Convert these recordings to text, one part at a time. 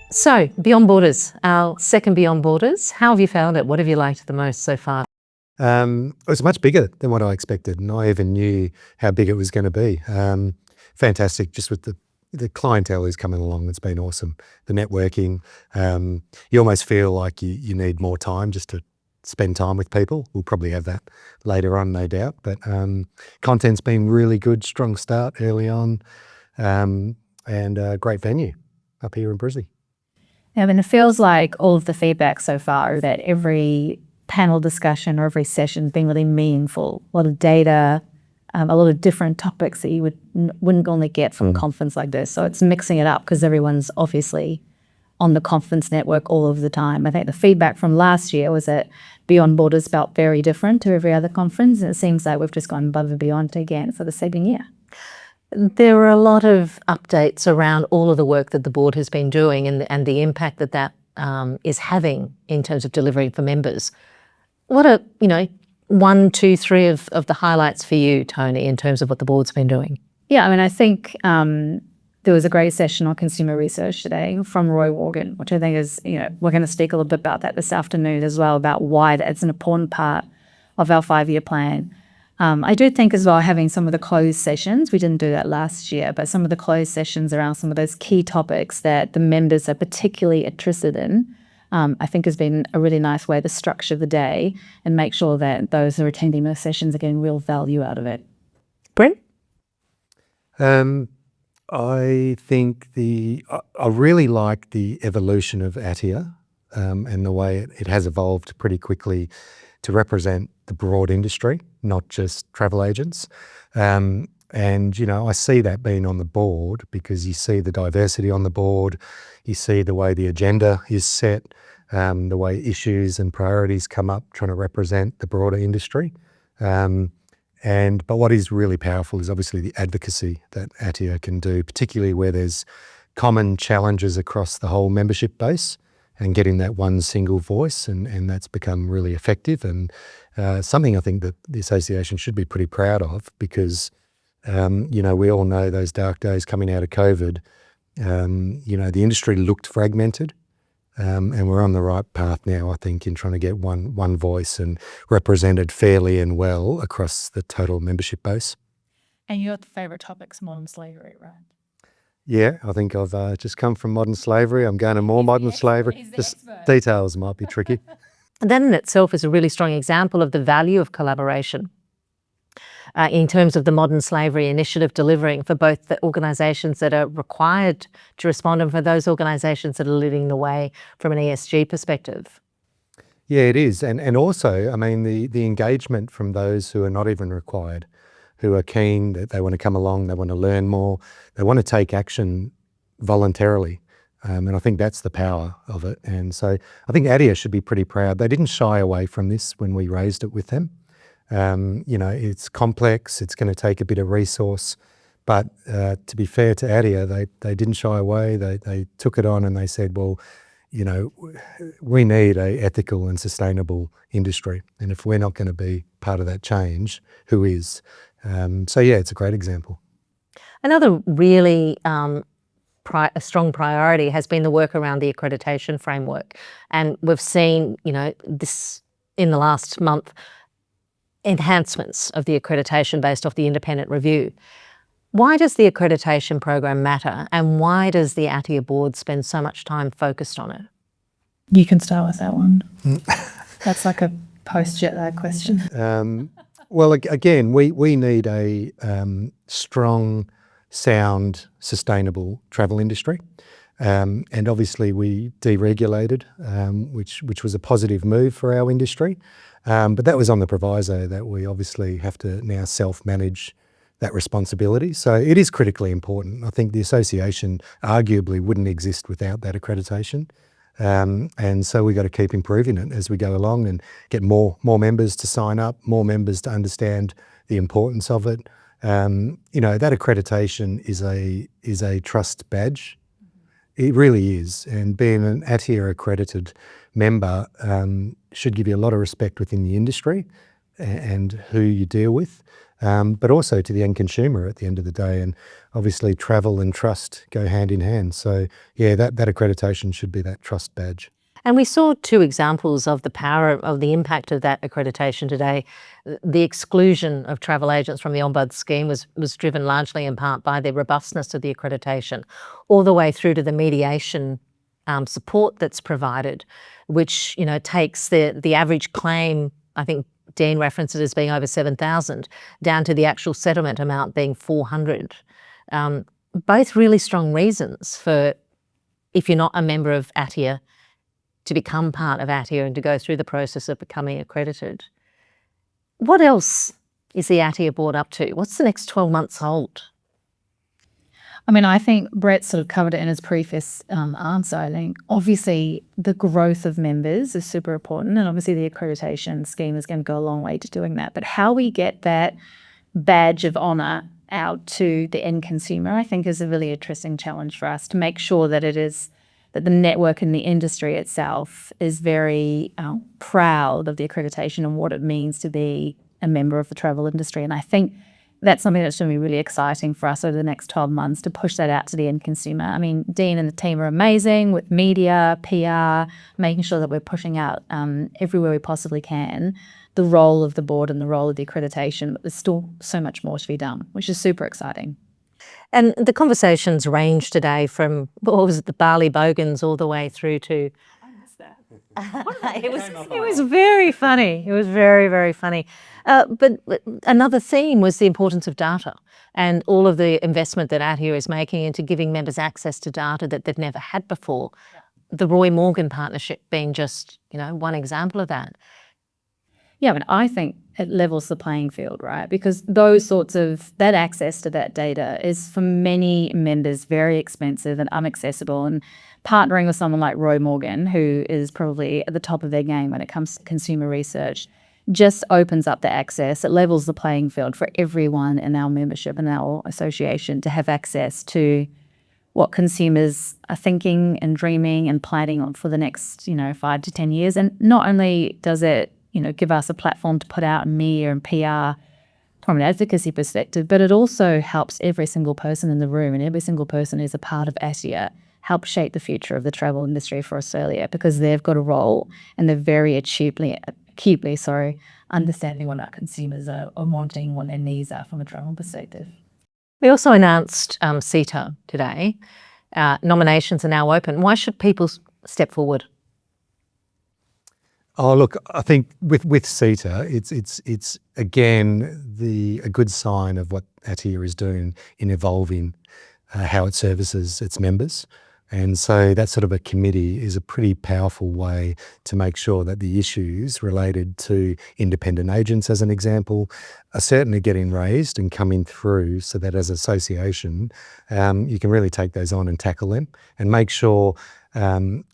So, Beyond Borders, our second Beyond Borders. How have you found it? What have you liked the most so far? It was much bigger than what I expected, and I even knew how big it was going to be. Fantastic, just with the clientele who's coming along. It's been awesome. The networking, you almost feel like you need more time just to spend time with people. We'll probably have that later on, no doubt. But content's been really good, strong start early on, and a great venue up here in Brisbane. I mean, it feels like all of the feedback so far that every panel discussion or every session has been really meaningful. A lot of data, a lot of different topics that you wouldn't normally get from a conference like this. So it's mixing it up because everyone's obviously on the conference network all of the time. I think the feedback from last year was that Beyond Borders felt very different to every other conference, and it seems like we've just gone above and beyond again for the second year. There are a lot of updates around all of the work that the board has been doing and the impact that is having in terms of delivering for members. What are, 1, 2, 3 of the highlights for you, Tony, in terms of what the board's been doing? Yeah, I mean, I think there was a great session on consumer research today from Roy Morgan, which I think is, we're going to speak a little bit about that this afternoon as well, about why that's an important part of our 5-year plan. I do think as well, having some of the closed sessions, we didn't do that last year, but some of the closed sessions around some of those key topics that the members are particularly interested in, I think has been a really nice way to structure the day and make sure that those who are attending those sessions are getting real value out of it. Brent? I think I really like the evolution of ATIA and the way it has evolved pretty quickly to represent the broad industry, not just travel agents. And, I see that being on the board because you see the diversity on the board, you see the way the agenda is set, the way issues and priorities come up trying to represent the broader industry. But what is really powerful is obviously the advocacy that ATIA can do, particularly where there's common challenges across the whole membership base and getting that one single voice, and that's become really effective and something I think that the association should be pretty proud of because, we all know those dark days coming out of COVID, the industry looked fragmented. And we're on the right path now, I think, in trying to get one voice and represented fairly and well across the total membership base. And your favourite topic's modern slavery, right? Yeah, I think I've just come from modern slavery. I'm going to more modern slavery. The details might be tricky. And that in itself is a really strong example of the value of collaboration in terms of the Modern Slavery Initiative delivering for both the organisations that are required to respond and for those organisations that are leading the way from an ESG perspective. Yeah, it is. And also, I mean, the engagement from those who are not even required, who are keen, that they want to come along, they want to learn more, they want to take action voluntarily. And I think that's the power of it. And so I think ATIA should be pretty proud. They didn't shy away from this when we raised it with them. It's complex, it's going to take a bit of resource, but to be fair to ATIA, they didn't shy away, they took it on and they said, well, we need a ethical and sustainable industry, and if we're not going to be part of that change, who is? So yeah, it's a great example. Another really a strong priority has been the work around the accreditation framework, and we've seen, this in the last month, enhancements of the accreditation based off the independent review. Why does the accreditation program matter, and why does the ATIA board spend so much time focused on it? You can start with that one. That's like a post-jet lag question. Well, again, we need a strong, sound, sustainable travel industry. And obviously we deregulated, which was a positive move for our industry. But that was on the proviso that we obviously have to now self-manage that responsibility. So it is critically important. I think the association arguably wouldn't exist without that accreditation. And so we've got to keep improving it as we go along and get more members to sign up, more members to understand the importance of it. That accreditation is a trust badge. It really is. And being an ATIA accredited member should give you a lot of respect within the industry and who you deal with. but also to the end consumer at the end of the day. And obviously travel and trust go hand in hand. So yeah, that accreditation should be that trust badge. And we saw two examples of the power of the impact of that accreditation today. The exclusion of travel agents from the Ombud scheme was driven largely in part by the robustness of the accreditation, all the way through to the mediation support that's provided, which takes the average claim, I think Dean referenced it as being over 7,000, down to the actual settlement amount being 400. Both really strong reasons for, if you're not a member of ATIA, to become part of ATIA and to go through the process of becoming accredited. What else is the ATIA board up to? What's the next 12 months hold? I mean, I think Brett sort of covered it in his preface answer. I think obviously the growth of members is super important, and obviously the accreditation scheme is going to go a long way to doing that. But how we get that badge of honour out to the end consumer, I think, is a really interesting challenge for us to make sure that that the network and the industry itself is very proud of the accreditation and what it means to be a member of the travel industry. And I think that's something that's going to be really exciting for us over the next 12 months to push that out to the end consumer. I mean, Dean and the team are amazing with media, PR, making sure that we're pushing out everywhere we possibly can the role of the board and the role of the accreditation. But there's still so much more to be done, which is super exciting. And the conversations range today from, what was it, the Barley Bogans all the way through to... I missed that. It was very funny. It was very, very funny. But another theme was the importance of data and all of the investment that ATIA is making into giving members access to data that they've never had before. The Roy Morgan partnership being just, one example of that. Yeah, I mean, I think it levels the playing field, right? Because that access to that data is for many members very expensive and inaccessible. And partnering with someone like Roy Morgan, who is probably at the top of their game when it comes to consumer research, just opens up the access. It levels the playing field for everyone in our membership and our association to have access to what consumers are thinking and dreaming and planning on for the next, 5 to 10 years. And not only does it give us a platform to put out in media and PR from an advocacy perspective, but it also helps every single person in the room, and every single person who's a part of ATIA help shape the future of the travel industry for Australia, because they've got a role and they're very acutely understanding what our consumers are wanting, what their needs are from a travel perspective. We also announced CETA today. Nominations are now open. Why should people step forward? Oh, look, I think with CETA, it's again a good sign of what ATIA is doing in evolving how it services its members. And so that sort of a committee is a pretty powerful way to make sure that the issues related to independent agents, as an example, are certainly getting raised and coming through, so that as an association, you can really take those on and tackle them and make sure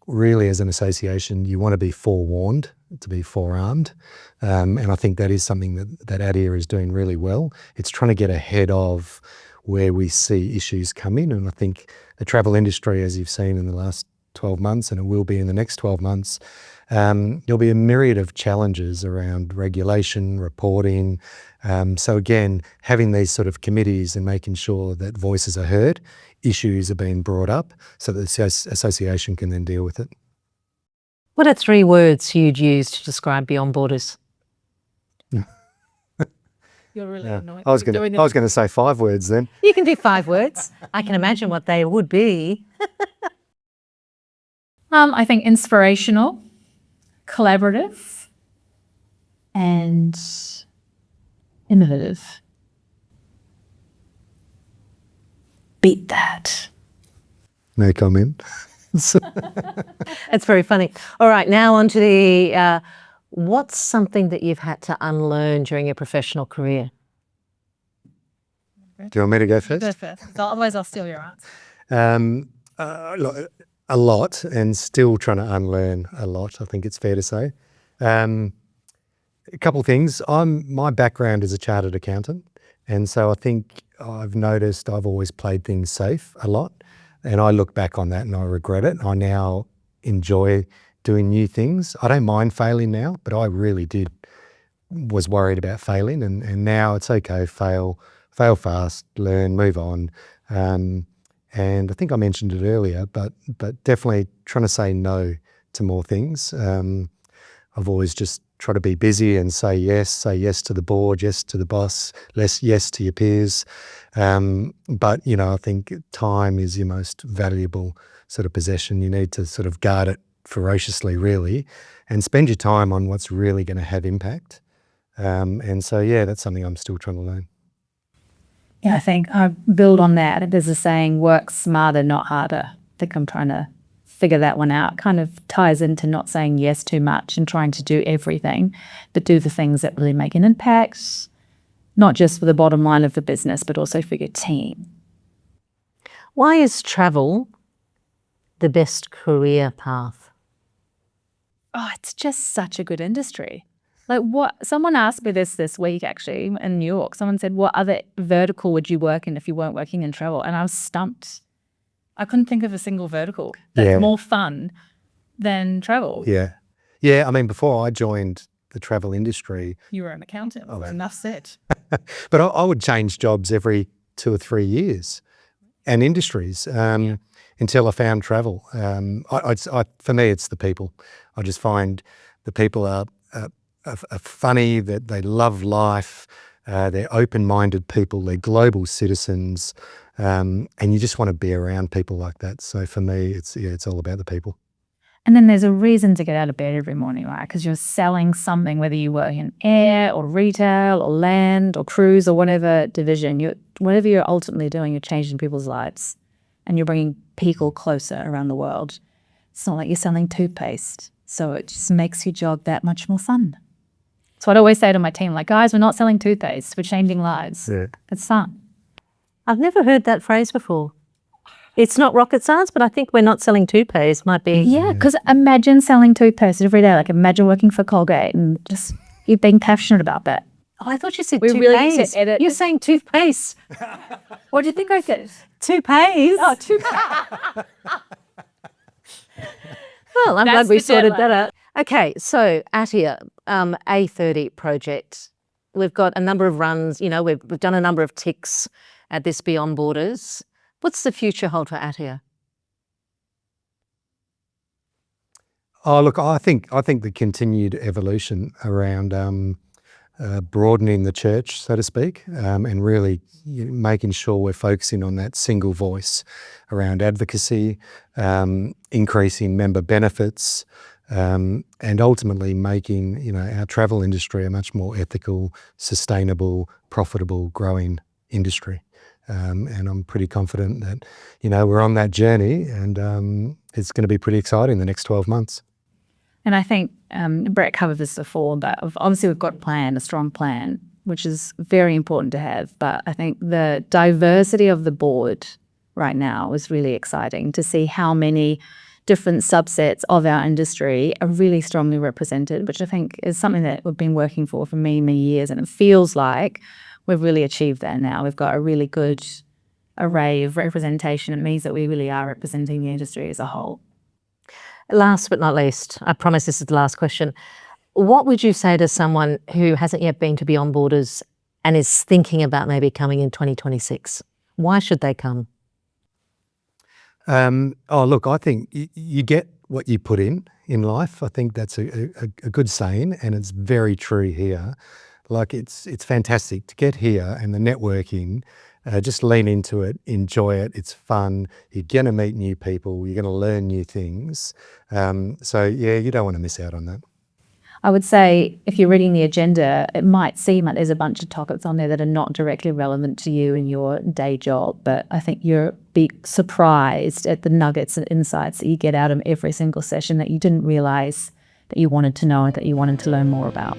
really as an association, you want to be forewarned to be forearmed. And I think that is something that ATIA is doing really well. It's trying to get ahead of where we see issues coming. And I think the travel industry, as you've seen in the last 12 months, and it will be in the next 12 months, there'll be a myriad of challenges around regulation, reporting. So again, having these sort of committees and making sure that voices are heard, issues are being brought up, so that the association can then deal with it. What are 3 words you'd use to describe Beyond Borders? You're really annoying. I was going to say 5 words then. You can do 5 words. I can imagine what they would be. I think inspirational, collaborative, and innovative. Beat that. No comment. That's very funny. All right, now on to the what's something that you've had to unlearn during your professional career? Do you want me to go first? Go first. Otherwise, I'll steal your answer. A lot, and still trying to unlearn a lot, I think it's fair to say. A couple of things. My background is a chartered accountant, and so I think I've noticed I've always played things safe a lot, and I look back on that and I regret it. I now enjoy doing new things. I don't mind failing now, but I really did was worried about failing, and now it's okay, fail fast, learn, move on. And I think I mentioned it earlier, but definitely trying to say no to more things. I've always just tried to be busy and say yes to the board, yes to the boss, yes to your peers. But, I think time is your most valuable sort of possession. You need to sort of guard it ferociously, really, and spend your time on what's really going to have impact. And so, that's something I'm still trying to learn. Yeah, I think I build on that. There's a saying, work smarter, not harder. I think I'm trying to figure that one out. Kind of ties into not saying yes too much and trying to do everything, but do the things that really make an impact, not just for the bottom line of the business, but also for your team. Why is travel the best career path? Oh, it's just such a good industry. Like someone asked me this week actually in New York. Someone said, what other vertical would you work in if you weren't working in travel? And I was stumped. I couldn't think of a single vertical that's more fun than travel. Yeah. I mean, before I joined the travel industry, You were an accountant. Enough said. but I would change jobs every 2 or 3 years and industries until I found travel. For me, it's the people. I just find the people are funny, that they love life, they're open-minded people, they're global citizens, and you just want to be around people like that. So for me, it's all about the people. And then there's a reason to get out of bed every morning, right? Because you're selling something, whether you work in air or retail or land or cruise or whatever division, whatever you're ultimately doing, you're changing people's lives and you're bringing people closer around the world. It's not like you're selling toothpaste. So it just makes your job that much more fun. That's what I always say to my team, like, guys, we're not selling toothpaste, we're changing lives. Yeah. It's fun. I've never heard that phrase before. It's not rocket science, but I think we're not selling toothpaste might be. Yeah, because imagine selling toothpaste every day. Like, imagine working for Colgate and just you being passionate about that. Oh, I thought you said We toothpaste. really need to edit. You're saying toothpaste. What do you think I said? Toothpaste. Oh, toothpaste. Well, I'm That's glad we the sorted deadline. that out. Okay, so ATIA, A30 project. We've got a number of runs, we've done a number of ticks at this Beyond Borders. What's the future hold for ATIA? Oh, look, I think the continued evolution around broadening the church, so to speak, and really making sure we're focusing on that single voice around advocacy, increasing member benefits, and ultimately making our travel industry a much more ethical, sustainable, profitable, growing industry. And I'm pretty confident that we're on that journey, and it's going to be pretty exciting the next 12 months. And I think Brett covered this before, but obviously we've got a strong plan, which is very important to have. But I think the diversity of the board right now is really exciting to see how many different subsets of our industry are really strongly represented, which I think is something that we've been working for many, many years. And it feels like we've really achieved that now. We've got a really good array of representation. It means that we really are representing the industry as a whole. Last but not least, I promise this is the last question. What would you say to someone who hasn't yet been to Beyond Borders and is thinking about maybe coming in 2026? Why should they come? Look, I think you get what you put in life. I think that's a good saying, and it's very true here. Like it's fantastic to get here, and the networking, just lean into it, enjoy it. It's fun. You're going to meet new people. You're going to learn new things. So yeah, you don't want to miss out on that. I would say if you're reading the agenda, it might seem like there's a bunch of topics on there that are not directly relevant to you in your day job, but I think you'll be surprised at the nuggets and insights that you get out of every single session that you didn't realise that you wanted to know and that you wanted to learn more about.